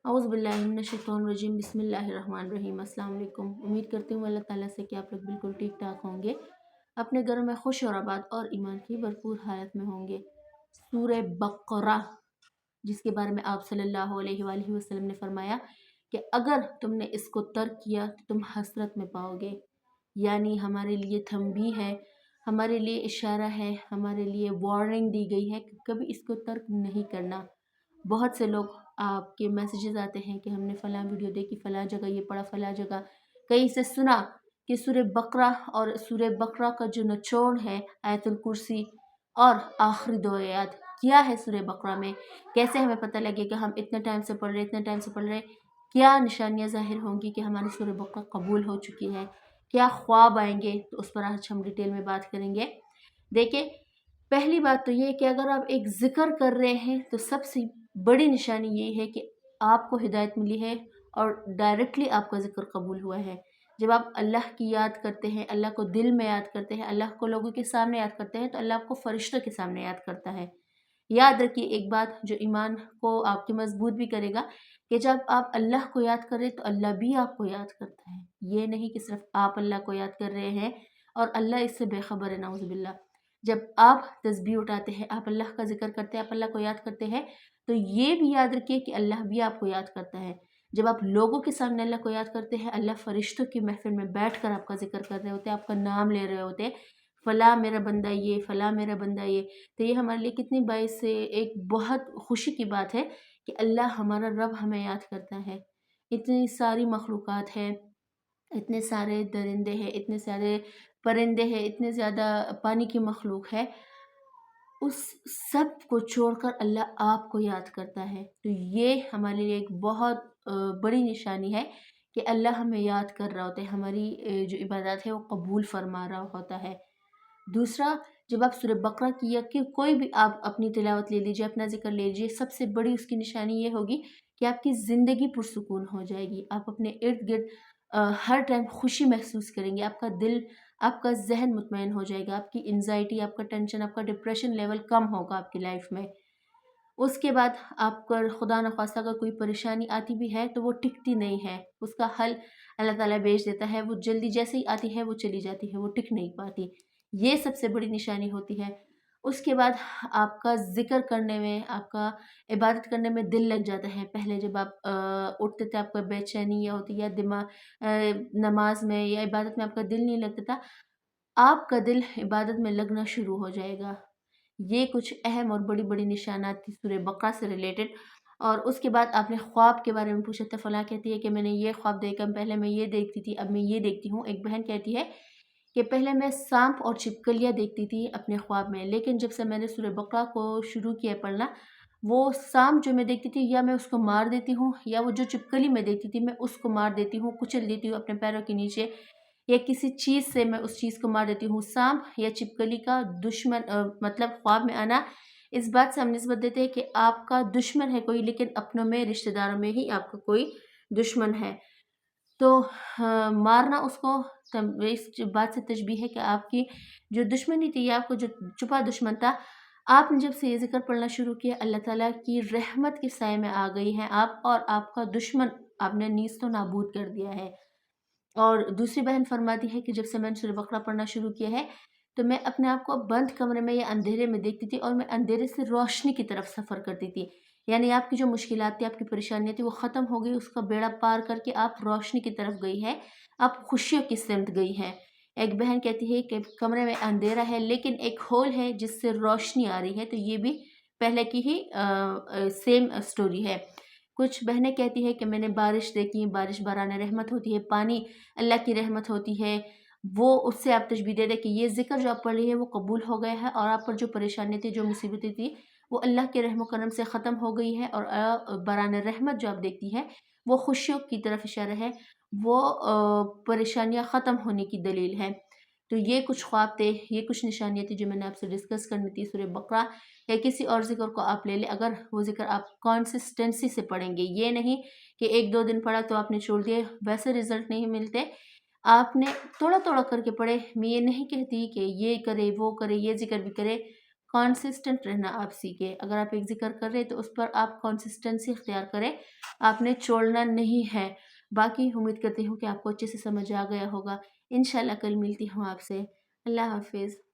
औज़ बिल्लाहि मिनश्शैतानिर्रजीम बिस्मिल्लाहिर्रहमानिर्रहीम। अस्सलाम वालेकुम। उम्मीद करती हूँ अल्लाह ताला से कि आप लोग बिल्कुल ठीक ठाक होंगे, अपने घरों में खुश और आबाद और ईमान की भरपूर हालत में होंगे। सूरह बक़रा, जिसके बारे में आप सल्लल्लाहु अलैहि वसल्लम ने फरमाया कि अगर तुमने इसको तर्क किया तो तुम हसरत में पाओगे। यानी हमारे लिए तंबीह है, हमारे लिए इशारा है, हमारे लिए वार्निंग दी गई है कि कभी इसको तर्क नहीं करना। बहुत से लोग आपके मैसेजेस आते हैं कि हमने फ़लाँ वीडियो देखी, फ़लाँ जगह ये पढ़ा, फ़लाँ जगह कहीं से सुना कि सूरह बकरा और सूरह बकरा का जो निचोड़ है आयतुल कुर्सी और आखिरी दो आयत क्या है सूरह बकरा में, कैसे हमें पता लगे कि हम इतने टाइम से पढ़ रहे, इतने टाइम से पढ़ रहे, क्या निशानियाँ ज़ाहिर होंगी कि हमारी सूरह बकरा कबूल हो चुकी है, क्या ख्वाब आएंगे, तो उस पर आज हम डिटेल में बात करेंगे। देखिए, पहली बात तो ये है कि अगर आप एक ज़िक्र कर रहे हैं तो सबसे बड़ी निशानी ये है कि आपको हिदायत मिली है और डायरेक्टली आपका ज़िक्र कबूल हुआ है। जब आप अल्लाह की याद करते हैं, अल्लाह को दिल में याद करते हैं, अल्लाह को लोगों के सामने याद करते हैं, तो अल्लाह आपको फ़रिश्तों के सामने याद करता है। याद रखिए एक बात जो ईमान को आपके मजबूत भी करेगा कि जब आप अल्लाह को याद करें तो अल्लाह भी आपको याद करता है। ये नहीं कि सिर्फ आप अल्लाह को याद कर रहे हैं और अल्लाह इससे बेखबर है, नाउज़ुबिल्लाह। जब आप तस्बीह उठाते हैं, आप अल्लाह का ज़िक्र करते हैं, आप अल्लाह को याद करते हैं, तो ये भी याद रखिए कि अल्लाह भी आपको याद करता है। जब आप लोगों के सामने अल्लाह को याद करते हैं, अल्लाह फ़रिश्तों की महफ़िल में बैठकर आपका ज़िक्र कर रहे होते हैं, आपका नाम ले रहे होते हैं, फ़लाँ मेरा बंदा ये, फ़लाँ मेरा बंदा ये। तो ये हमारे लिए कितनी बाइस से एक बहुत खुशी की बात है कि अल्लाह हमारा रब हमें याद करता है। इतनी सारी मखलूक़ात है, इतने सारे दरिंदे हैं, इतने सारे परिंदे हैं, इतने ज़्यादा पानी की मखलूक है, उस सब को छोड़कर अल्लाह आपको याद करता है। तो ये हमारे लिए एक बहुत बड़ी निशानी है कि अल्लाह हमें याद कर रहा होता है, हमारी जो इबादत है वो कबूल फरमा रहा होता है। दूसरा, जब आप सूरह बकरा की या कि कोई भी आप अपनी तिलावत ले लीजिए, अपना ज़िक्र ले लीजिए, सबसे बड़ी उसकी निशानी ये होगी कि आपकी ज़िंदगी पुरसुकून हो जाएगी। आप अपने इर्द-गिर्द हर टाइम खुशी महसूस करेंगे, आपका दिल, आपका ज़हन मुतमईन हो जाएगा, आपकी एंग्ज़ायटी, आपका टेंशन, आपका डिप्रेशन लेवल कम होगा आपकी लाइफ में। उसके बाद आपको खुदा न ख़ास्ता अगर कोई परेशानी आती भी है तो वो टिकती नहीं है, उसका हल अल्लाह ताला भेज देता है, वो जल्दी जैसे ही आती है वो चली जाती है, वो टिक नहीं पाती। ये सबसे बड़ी निशानी होती है। उसके बाद आपका ज़िक्र करने में, आपका इबादत करने में दिल लग जाता है। पहले जब आप उठते थे आपको बेचैनी या होती या नमाज में या इबादत में आपका दिल नहीं लगता था, आपका दिल इबादत में लगना शुरू हो जाएगा। ये कुछ अहम और बड़ी-बड़ी निशानात थी सूरह बकरा से रिलेटेड। और उसके बाद आपने ख्वाब के बारे में पूछा था, फलाँ कहती है कि मैंने ये ख्वाब देखा, पहले मैं ये देखती थी, अब मैं ये देखती हूँ। एक बहन कहती है कि पहले मैं साँप और छिपकलियाँ देखती थी अपने ख्वाब में, लेकिन जब से मैंने सूरह बकरा को शुरू किया पढ़ना, वो साँप जो मैं देखती थी या मैं उसको मार देती हूँ या वो जो छिपकली मैं देखती थी मैं उसको मार देती हूँ, कुचल देती हूँ अपने पैरों के नीचे, या किसी चीज़ से मैं उस चीज़ को मार देती हूँ। साँप या छिपकली का दुश्मन मतलब ख्वाब में आना, इस बात से हम निस्बत देते हैं कि आपका दुश्मन है कोई, लेकिन अपनों में, रिश्तेदारों में ही आपका कोई दुश्मन है। तो मारना उसको इस बात से तशबीह है कि आपकी जो दुश्मनी थी या आपको जो छुपा दुश्मन था, आपने जब से ये ज़िक्र पढ़ना शुरू किया, अल्लाह ताला की रहमत के साए में आ गई हैं आप, और आपका दुश्मन आपने नीस्त नाबूद कर दिया है। और दूसरी बहन फरमाती है कि जब से मैंने सूरह बकरा पढ़ना शुरू किया है, तो मैं अपने आप को बंद कमरे में या अंधेरे में देखती थी और मैं अंधेरे से रोशनी की तरफ सफ़र करती थी। यानी आपकी जो मुश्किलात थी, आपकी परेशानियाँ थी, वो ख़त्म हो गई, उसका बेड़ा पार करके आप रोशनी की तरफ गई हैं, आप खुशियों की सिमत गई हैं। एक बहन कहती है कि कमरे में अंधेरा है, लेकिन एक होल है जिससे रोशनी आ रही है, तो ये भी पहले की ही सेम स्टोरी है। कुछ बहनें कहती हैं कि मैंने बारिश देखी, बारिश बरान रहमत होती है, पानी अल्लाह की रहमत होती है, वो उससे आप तशबीह दे दें कि ये ज़िक्र जो आप पढ़ रही है वो कबूल हो गया है और आप पर जो परेशानियाँ थी, जो मुसीबतें थी, वो अल्लाह के रहम करम से ख़त्म हो गई है, और बरान रहमत जो आप देखती हैं वो खुशियों की तरफ इशारा है, वो परेशानियाँ ख़त्म होने की दलील है। तो ये कुछ ख्वाब थे, ये कुछ निशानियाँ थी जो मैंने आपसे डिस्कस करनी थी। सूरह बकरा या किसी और ज़िक्र को आप ले लें, अगर वो ज़िक्र आप कंसिस्टेंसी से पढ़ेंगे, ये नहीं कि 1-2 दिन पढ़ा तो आपने छोड़ दिए, वैसे रिज़ल्ट नहीं मिलते। आपने थोड़ा-थोड़ा करके पढ़े। मैं ये नहीं कहती कि ये करे, वो करे, ये ज़िक्र भी करे, کانسسٹنٹ رہنا آپ سیکھیں. اگر آپ ایک ذکر کر رہے تو اس پر آپ کانسسٹنسی اختیار کریں، آپ نے چھوڑنا نہیں ہے. باقی امید کرتی ہوں کہ آپ کو اچھے سے سمجھ آ گیا ہوگا. انشاءاللہ کل ملتی ہوں آپ سے. اللہ حافظ.